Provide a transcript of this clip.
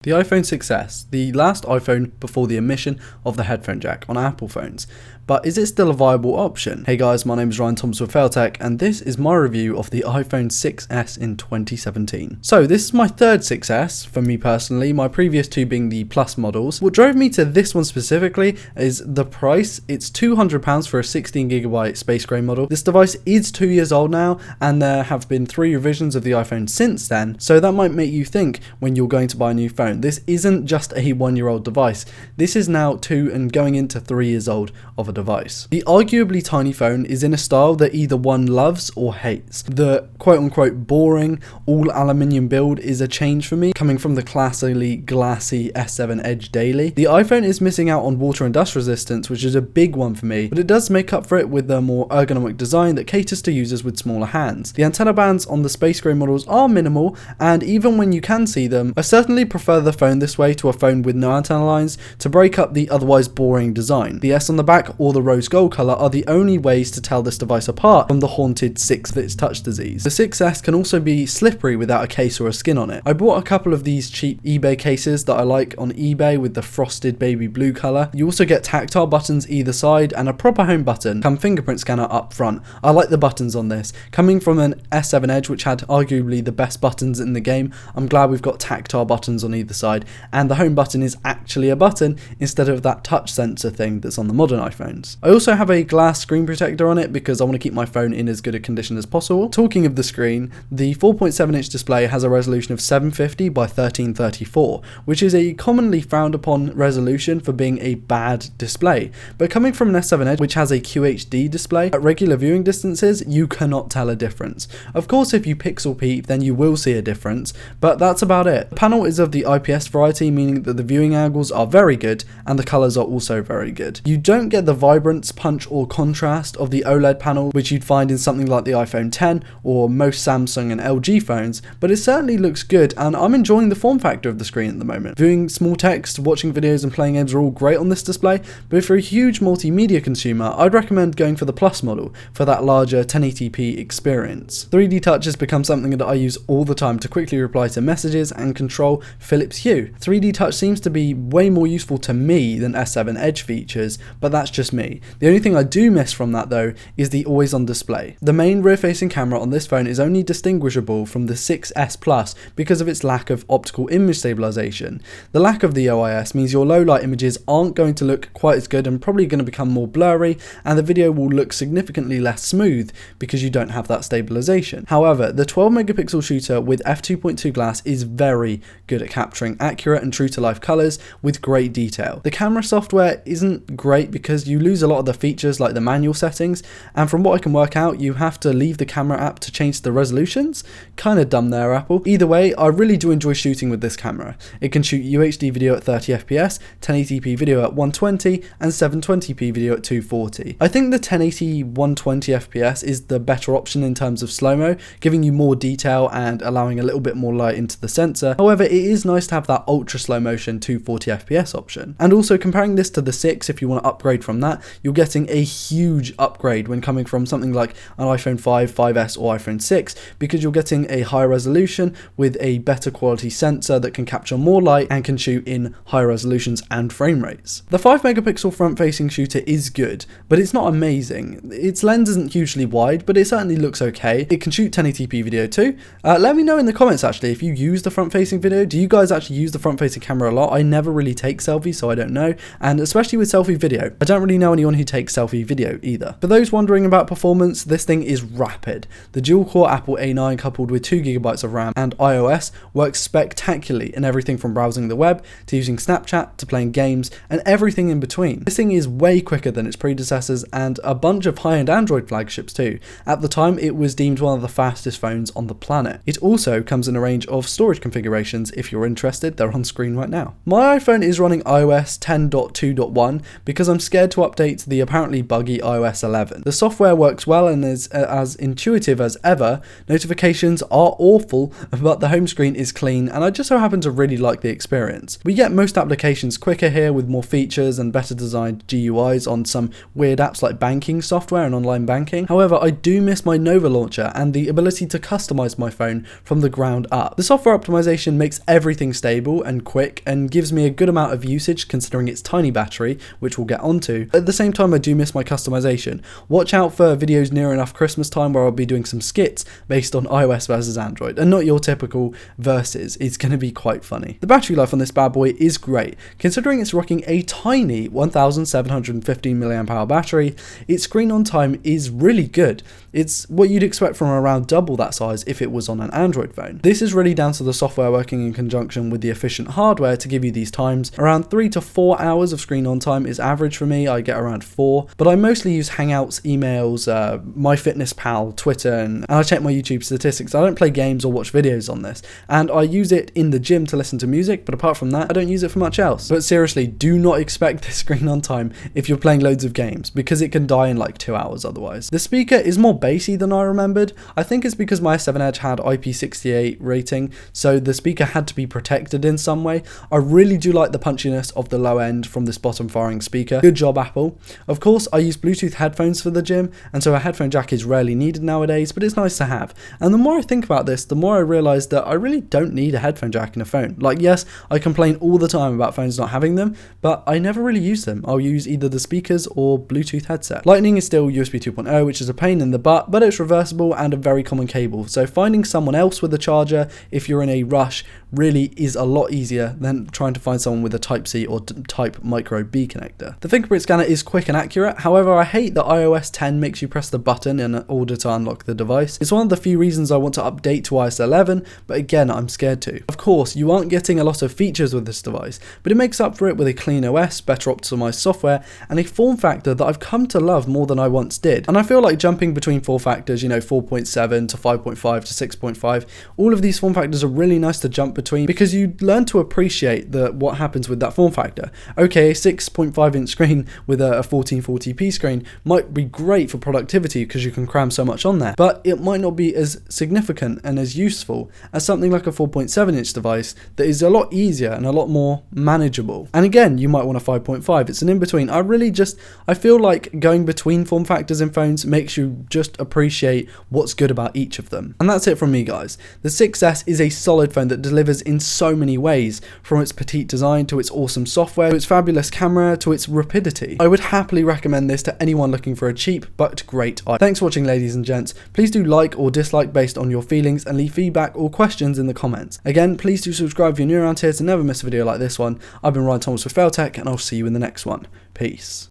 The iPhone 6s, the last iPhone before the omission of the headphone jack on Apple phones. But is it still a viable option? Hey guys, my name is Ryan Thomas with Failtech, and this is my review of the iPhone 6s in 2017. So this is my third 6s for me personally, my previous two being the Plus models. What drove me to this one specifically is the price. It's £200 for a 16GB space grey model. This device is 2 years old now, and there have been 3 revisions of the iPhone since then, so that might make you think when you're going to buy a new phone. This isn't just a 1-year-old device. This is now 2 and going into 3 years old of a device. The arguably tiny phone is in a style that either one loves or hates. The quote-unquote boring all aluminium build is a change for me, coming from the classically glassy S7 Edge Daily. The iPhone is missing out on water and dust resistance, which is a big one for me, but it does make up for it with a more ergonomic design that caters to users with smaller hands. The antenna bands on the space grey models are minimal, and even when you can see them, I certainly prefer the phone this way to a phone with no antenna lines to break up the otherwise boring design. The S on the back or the rose gold colour are the only ways to tell this device apart from the haunted 6 that it's touch disease. The 6S can also be slippery without a case or a skin on it. I bought a couple of these cheap eBay cases that I like on eBay with the frosted baby blue colour. You also get tactile buttons either side and a proper home button, come fingerprint scanner up front. I like the buttons on this. Coming from an S7 Edge which had arguably the best buttons in the game, I'm glad we've got tactile buttons on either side, and the home button is actually a button instead of that touch sensor thing that's on the modern iPhones. I also have a glass screen protector on it because I want to keep my phone in as good a condition as possible. Talking of the screen, the 4.7-inch display has a resolution of 750 by 1334, which is a commonly frowned upon resolution for being a bad display. But coming from an S7 Edge which has a QHD display, at regular viewing distances, you cannot tell a difference. Of course, if you pixel peep, then you will see a difference, but that's about it. The panel is of the IPS variety, meaning that the viewing angles are very good and the colours are also very good. You don't get the vibrance, punch or contrast of the OLED panel which you'd find in something like the iPhone 10 or most Samsung and LG phones, but it certainly looks good and I'm enjoying the form factor of the screen at the moment. Viewing small text, watching videos and playing games are all great on this display, but if you're a huge multimedia consumer, I'd recommend going for the Plus model for that larger 1080p experience. 3D touch has become something that I use all the time to quickly reply to messages and control Philips Hue. 3D touch seems to be way more useful to me than S7 Edge features, but that's just me. The only thing I do miss from that though is the always on display. The main rear facing camera on this phone is only distinguishable from the 6S Plus because of its lack of optical image stabilization. The lack of the OIS means your low light images aren't going to look quite as good and probably going to become more blurry, and the video will look significantly less smooth because you don't have that stabilization. However, the 12 megapixel shooter with f2.2 glass is very good at capturing accurate and true to life colors with great detail. The camera software isn't great because you lose a lot of the features like the manual settings, and from what I can work out, you have to leave the camera app to change the resolutions. Kinda dumb there, Apple. Either way, I really do enjoy shooting with this camera. It can shoot UHD video at 30 FPS, 1080p video at 120, and 720p video at 240. I think the 1080 120 FPS is the better option in terms of slow-mo, giving you more detail and allowing a little bit more light into the sensor. However, it is nice to have that ultra slow motion 240 FPS option. And also comparing this to the 6, if you want to upgrade from that, you're getting a huge upgrade when coming from something like an iPhone 5, 5S or iPhone 6, because you're getting a higher resolution with a better quality sensor that can capture more light and can shoot in higher resolutions and frame rates. The 5 megapixel front facing shooter is good, but it's not amazing. Its lens isn't hugely wide, but it certainly looks okay. It can shoot 1080p video too. Let me know in the comments actually if you use the front facing video. Do you guys actually use the front facing camera a lot? I never really take selfies, so I don't know, and especially with selfie video, I don't really know anyone who takes selfie video either. For those wondering about performance, this thing is rapid. The dual-core Apple A9 coupled with 2GB of RAM and iOS works spectacularly in everything from browsing the web to using Snapchat to playing games and everything in between. This thing is way quicker than its predecessors and a bunch of high-end Android flagships too. At the time, it was deemed one of the fastest phones on the planet. It also comes in a range of storage configurations. If you're interested, they're on screen right now. My iPhone is running iOS 10.2.1 because I'm scared to update the apparently buggy iOS 11. The software works well and is as intuitive as ever. Notifications are awful, but the home screen is clean and I just so happen to really like the experience. We get most applications quicker here with more features and better designed GUIs on some weird apps like banking software and online banking. However, I do miss my Nova launcher and the ability to customize my phone from the ground up. The software optimization makes everything charging stable and quick and gives me a good amount of usage considering its tiny battery, which we'll get onto. At the same time, I do miss my customization. Watch out for videos near enough Christmas time where I'll be doing some skits based on iOS versus Android, and not your typical versus. It's going to be quite funny. The battery life on this bad boy is great. Considering it's rocking a tiny 1715 mAh battery, its screen on time is really good. It's what you'd expect from around double that size if it was on an Android phone. This is really down to the software working in conjunction with the efficient hardware to give you these times. Around 3 to 4 hours of screen on time is average for me. I get around 4, but I mostly use Hangouts, emails, MyFitnessPal, Twitter, and I check my YouTube statistics. I don't play games or watch videos on this, and I use it in the gym to listen to music, but apart from that, I don't use it for much else. But seriously, do not expect this screen on time if you're playing loads of games, because it can die in like 2 hours otherwise. The speaker is more bassy than I remembered. I think it's because my S7 Edge had IP68 rating, so the speaker had to be protected in some way. I really do like the punchiness of the low end from this bottom firing speaker. Good job, Apple. Of course, I use Bluetooth headphones for the gym, and so a headphone jack is rarely needed nowadays, but it's nice to have. And the more I think about this, the more I realise that I really don't need a headphone jack in a phone. Like, yes, I complain all the time about phones not having them, but I never really use them. I'll use either the speakers or Bluetooth headset. Lightning is still USB 2.0, which is a pain in the butt, but it's reversible and a very common cable, so finding someone else with a charger if you're in a rush really is a lot easier than trying to find someone with a Type-C or Type micro B connector. The fingerprint scanner is quick and accurate, however I hate that iOS 10 makes you press the button in order to unlock the device. It's one of the few reasons I want to update to iOS 11, but again I'm scared to. Of course, you aren't getting a lot of features with this device, but it makes up for it with a clean OS, better optimized software, and a form factor that I've come to love more than I once did. And I feel like jumping between form factors, 4.7 to 5.5 to 6.5, all of these form factors are really nice to jump between because you learn to appreciate what happens with that form factor. Okay, a 6.5 inch screen with a 1440p screen might be great for productivity because you can cram so much on there, but it might not be as significant and as useful as something like a 4.7 inch device that is a lot easier and a lot more manageable. And again, you might want a 5.5. It's an in-between. I feel like going between form factors in phones makes you just appreciate what's good about each of them. And that's it from me, guys. The 6S is a solid phone that delivers in so many ways, from its petite design to its awesome software to its fabulous camera to its rapidity. I would happily recommend this to anyone looking for a cheap but great iPhone. Thanks for watching, ladies and gents. Please do like or dislike based on your feelings and leave feedback or questions in the comments. Again, please do subscribe if you're new around here to never miss a video like this one. I've been Ryan Thomas with Failtech, and I'll see you in the next one. Peace.